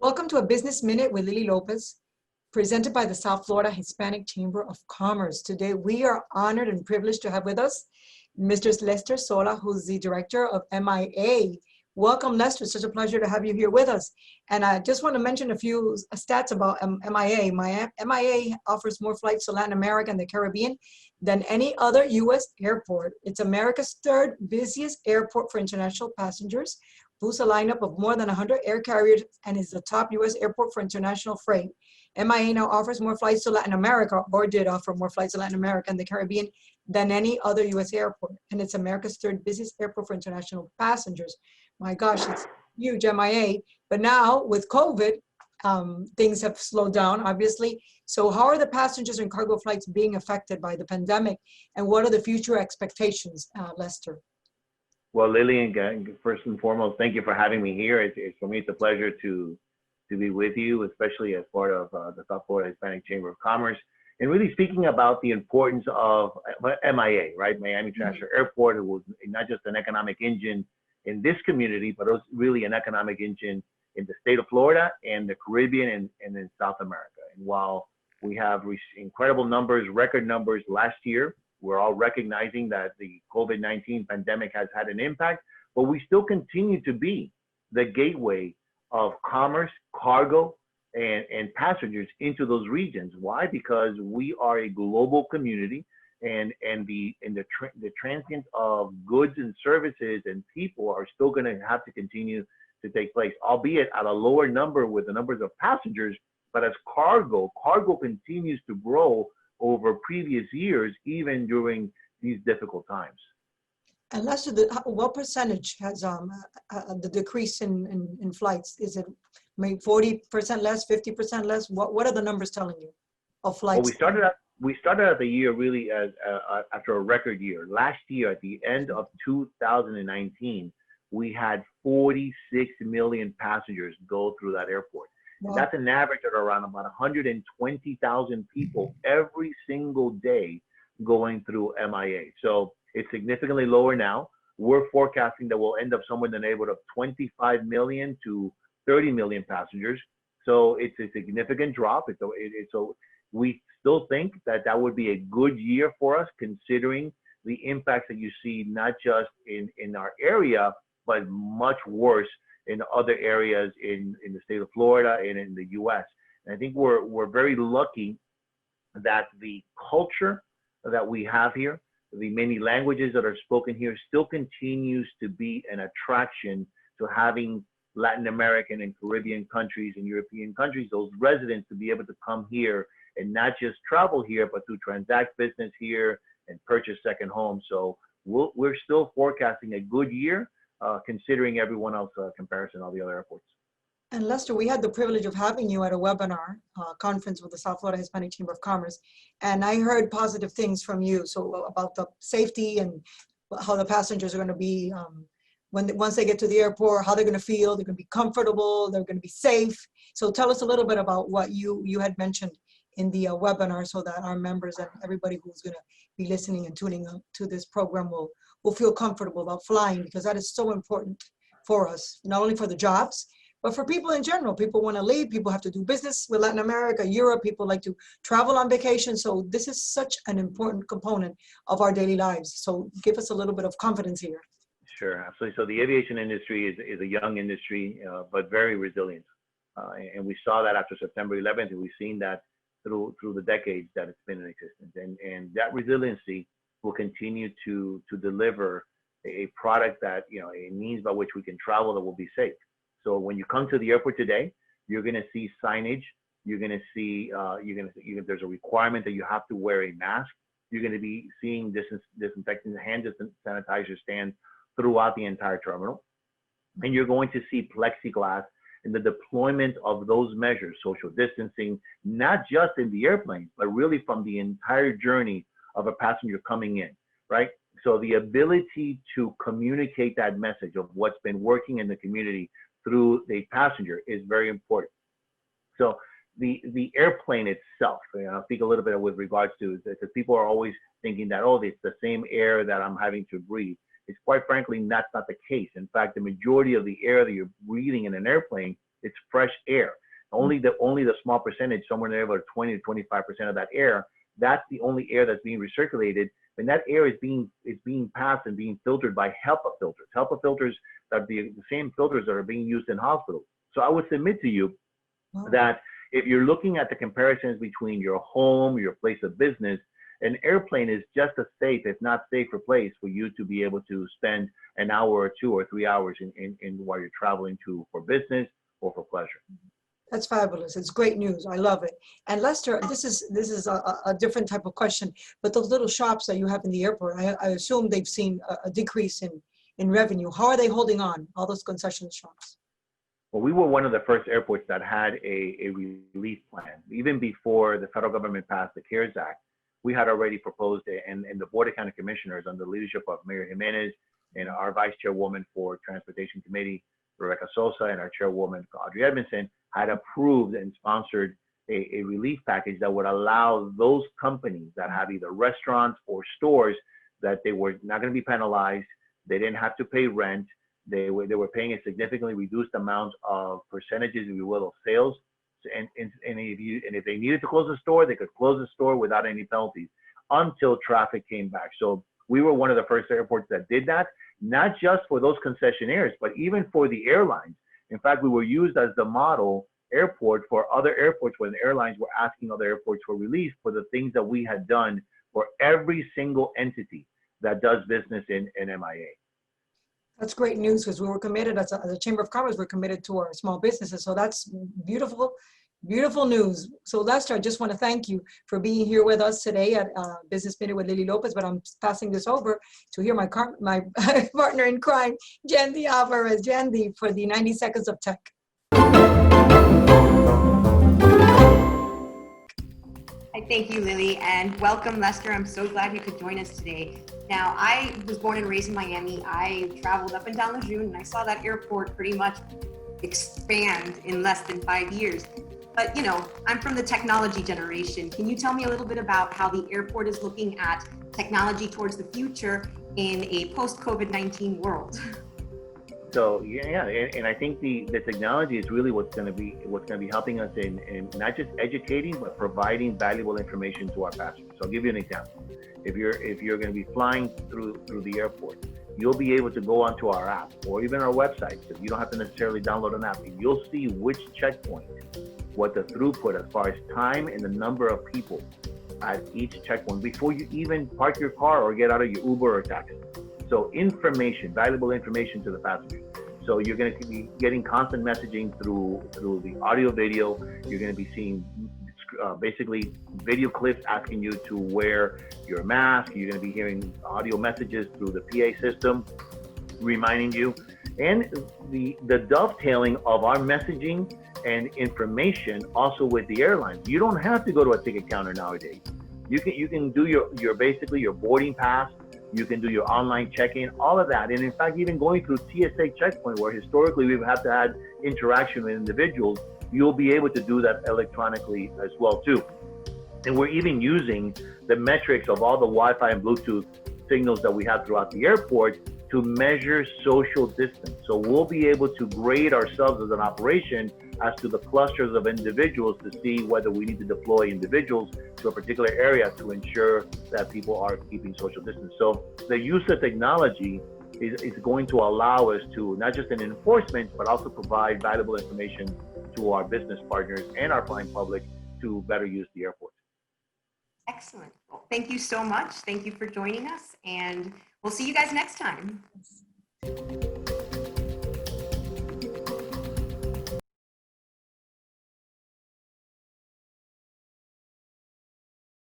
Welcome to a Business Minute with Lily Lopez, presented by the South Florida Hispanic Chamber of Commerce. Today, we are honored and privileged to have with us Mr. Lester Sola, who's the director of MIA. Welcome, Lester. It's such a pleasure to have you here with us. And I just want to mention a few stats about MIA. MIA offers more flights to Latin America and the Caribbean than any other U.S. airport. It's America's third busiest airport for international passengers, boasts a lineup of more than 100 air carriers, and is the top U.S. airport for international freight. MIA now offers more flights to Latin America, or did offer more flights to Latin America and the Caribbean than any other U.S. airport. And it's America's third busiest airport for international passengers. My gosh, it's huge, MIA. But now with COVID, things have slowed down, obviously. So how are the passengers and cargo flights being affected by the pandemic? And what are the future expectations, Lester? Well, Lily, first and foremost, thank you for having me here. For me, it's a pleasure to be with you, especially as part of the South Florida Hispanic Chamber of Commerce, and really speaking about the importance of MIA, right? Miami International Airport, who was not just an economic engine in this community, but it was really an economic engine in the state of Florida and the Caribbean and in South America. And while we have reached incredible numbers, record numbers last year, we're all recognizing that the COVID-19 pandemic has had an impact, but we still continue to be the gateway of commerce, cargo, and passengers into those regions. Why? Because we are a global community, and the transient of goods and services and people are still going to have to continue to take place, albeit at a lower number with the numbers of passengers. But as cargo continues to grow over previous years, even during these difficult times. And Lester, what percentage has the decrease in flights? Is it maybe 40% less, 50% less? What are the numbers telling you of flights? Well, we started out the year really as after a record year. Last year, at the end of 2019, we had 46 million passengers go through that airport. Wow. That's an average at around about 120,000 people every single day going through MIA. So it's significantly lower now. We're forecasting that we'll end up somewhere in the neighborhood of 25 million to 30 million passengers. So it's a significant drop. So we still think that would be a good year for us, considering the impacts that you see, not just in our area, but much worse in other areas in the state of Florida and in the U.S. And I think we're very lucky that the culture that we have here, the many languages that are spoken here, still continues to be an attraction to having Latin American and Caribbean countries and European countries, those residents, to be able to come here and not just travel here, but to transact business here and purchase second homes. So we're still forecasting a good year, considering everyone else comparison, all the other airports. And Lester, we had the privilege of having you at a webinar conference with the South Florida Hispanic Chamber of Commerce, and I heard positive things from you. So about the safety and how the passengers are going to be once they get to the airport, how they're going to feel. They're going to be comfortable. They're going to be safe. So tell us a little bit about what you had mentioned in the webinar, so that our members and everybody who's going to be listening and tuning up to this program will feel comfortable about flying, because that is so important for us, not only for the jobs, but for people in general. People want to leave, people have to do business with Latin America, Europe, people like to travel on vacation. So this is such an important component of our daily lives. So give us a little bit of confidence here. Sure, absolutely. So the aviation industry is a young industry, but very resilient. And we saw that after September 11th, and we've seen that through the decades that it's been in existence. And that resiliency will continue to deliver a product that, a means by which we can travel that will be safe. So when you come to the airport today, you're going to see signage. You're going to see, there's a requirement that you have to wear a mask. You're going to be seeing disinfectant hand sanitizer stands throughout the entire terminal. And you're going to see plexiglass in the deployment of those measures, social distancing, not just in the airplane, but really from the entire journey of a passenger coming in, right? So the ability to communicate that message of what's been working in the community through the passenger is very important. So the airplane itself, I'll speak a little bit with regards to, because people are always thinking that, oh, it's the same air that I'm having to breathe. It's quite frankly, that's not the case. In fact, the majority of the air that you're breathing in an airplane It's fresh air. Only the small percentage, somewhere near 20 to 25% of that air, that's the only air that's being recirculated. And that air is being passed and being filtered by HEPA filters. HEPA filters are the same filters that are being used in hospitals. So I would submit to you that if you're looking at the comparisons between your home, your place of business, an airplane is just a safe, if not safer place for you to be able to spend an hour or 2 or 3 hours in while you're traveling for business or for pleasure. That's fabulous. It's great news. I love it. And Lester, this is a different type of question, but those little shops that you have in the airport, I assume they've seen a decrease in revenue. How are they holding on, all those concession shops? Well, we were one of the first airports that had a relief plan. Even before the federal government passed the CARES Act, we had already proposed it, and the Board of County Commissioners, under the leadership of Mayor Jimenez and our Vice Chairwoman for Transportation Committee, Rebecca Sosa, and our Chairwoman, Audrey Edmondson, had approved and sponsored a relief package that would allow those companies that have either restaurants or stores that they were not going to be penalized. They didn't have to pay rent. They were paying a significantly reduced amount of percentages, if you will, of sales. And if they needed to close the store, they could close the store without any penalties until traffic came back. So we were one of the first airports that did that, not just for those concessionaires, but even for the airlines. In fact, we were used as the model airport for other airports when the airlines were asking other airports for relief for the things that we had done for every single entity that does business in MIA. That's great news, because we were committed as a Chamber of Commerce, we're committed to our small businesses. So that's beautiful, beautiful news. So Lester, I just want to thank you for being here with us today at Business Minute with Lily Lopez, but I'm passing this over to hear my partner in crime, Jandy Alvarez. Jandy, for the 90 Seconds of Tech. Thank you, Lily, and welcome, Lester. I'm so glad you could join us today. Now, I was born and raised in Miami. I traveled up and down Lejeune, and I saw that airport pretty much expand in less than 5 years. But, you know, I'm from the technology generation. Can you tell me a little bit about how the airport is looking at technology towards the future in a post-COVID-19 world? So yeah, and I think the technology is really what's going to be helping us in not just educating, but providing valuable information to our passengers. So I'll give you an example. If you're going to be flying through the airport, you'll be able to go onto our app or even our website. So you don't have to necessarily download an app. You'll see which checkpoint, what the throughput as far as time and the number of people at each checkpoint before you even park your car or get out of your Uber or taxi. So information, valuable information to the passengers. So you're going to be getting constant messaging through the audio, video. You're going to be seeing basically video clips asking you to wear your mask. You're going to be hearing audio messages through the PA system, reminding you. And the dovetailing of our messaging and information also with the airlines. You don't have to go to a ticket counter nowadays. You can do your basically your boarding pass. You can do your online check-in, all of that. And in fact, even going through TSA checkpoint, where historically we've had to have interaction with individuals, you'll be able to do that electronically as well too. And we're even using the metrics of all the Wi-Fi and Bluetooth signals that we have throughout the airport to measure social distance. So we'll be able to grade ourselves as an operation as to the clusters of individuals to see whether we need to deploy individuals to a particular area to ensure that people are keeping social distance. So the use of technology is going to allow us to not just an enforcement, but also provide valuable information to our business partners and our flying public to better use the airport. Excellent. Well, thank you so much. Thank you for joining us, and we'll see you guys next time.